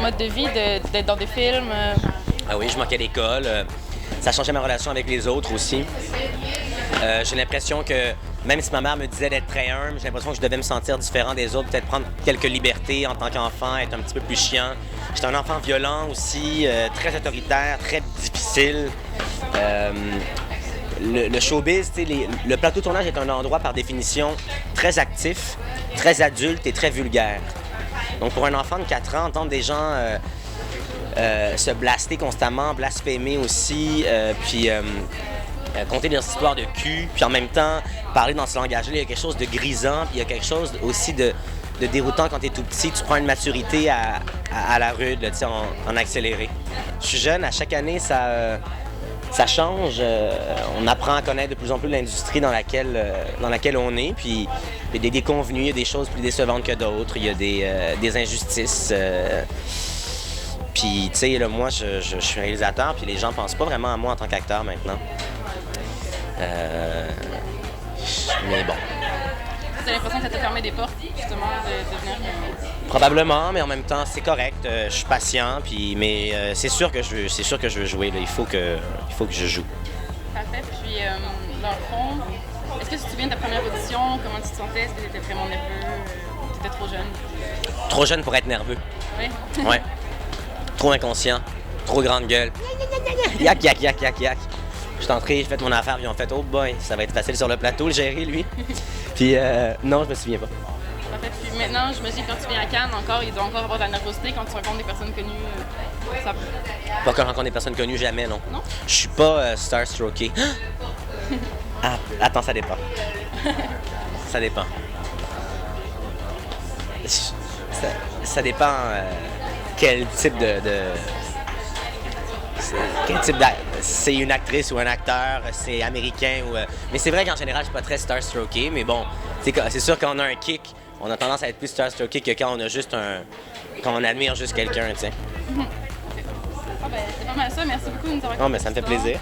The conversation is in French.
mode de vie d'être dans des films? Ah oui, je manquais d'école. Ça changeait ma relation avec les autres aussi. J'ai l'impression que, même si ma mère me disait d'être très humble, j'ai l'impression que je devais me sentir différent des autres, peut-être prendre quelques libertés en tant qu'enfant, être un petit peu plus chiant. J'étais un enfant violent aussi, très autoritaire, très difficile. Le showbiz, le plateau de tournage est un endroit par définition très actif, très adulte et très vulgaire. Donc pour un enfant de 4 ans, entendre des gens se blaster constamment, blasphémer aussi, puis conter des histoires de cul, puis en même temps parler dans ce langage-là, il y a quelque chose de grisant, puis il y a quelque chose aussi de déroutant quand tu es tout petit. Tu prends une maturité à la rude, là, en accéléré. Je suis jeune, à chaque année, ça change. On apprend à connaître de plus en plus l'industrie dans laquelle on est, puis il y a des déconvenues, il y a des choses plus décevantes que d'autres, il y a des injustices. Puis, tu sais, moi, je suis réalisateur, puis les gens pensent pas vraiment à moi en tant qu'acteur maintenant. Mais bon. Tu as l'impression que ça t'a fermé des portes, justement, de devenir... Probablement, mais en même temps, c'est correct. Je suis patient, mais c'est sûr que je veux jouer. Là. Il faut que je joue. Parfait. Puis, dans le fond, est-ce que tu te souviens de ta première audition? Comment tu te sentais? Est-ce que tu étais vraiment nerveux? Tu étais trop jeune? Trop jeune pour être nerveux. Oui? Ouais. Trop inconscient. Trop grande gueule. Yak, yak, yak, yak, yak. Je suis entré, j'ai fait mon affaire, puis ils ont fait « Oh boy, ça va être facile sur le plateau, le gérer, lui. » Puis non, je me souviens pas. Parfait. Puis maintenant, j'imagine que quand tu viens à Cannes, il doit encore avoir de la nervosité quand tu rencontres des personnes connues. Pas quand je rencontre des personnes connues, jamais, non. Non? Je suis pas starstrucké. Ah, attends, ça dépend. Ça dépend. Ça dépend quel type quel type c'est une actrice ou un acteur, c'est américain ou... Mais c'est vrai qu'en général, je suis pas très starstrucké, mais bon, c'est sûr qu'on a un kick, on a tendance à être plus starstrucké que quand on a juste quand on admire juste quelqu'un, tu sais. Ah ben, c'est pas mal ça. Merci beaucoup de nous avoir... Non, mais ça me fait plaisir.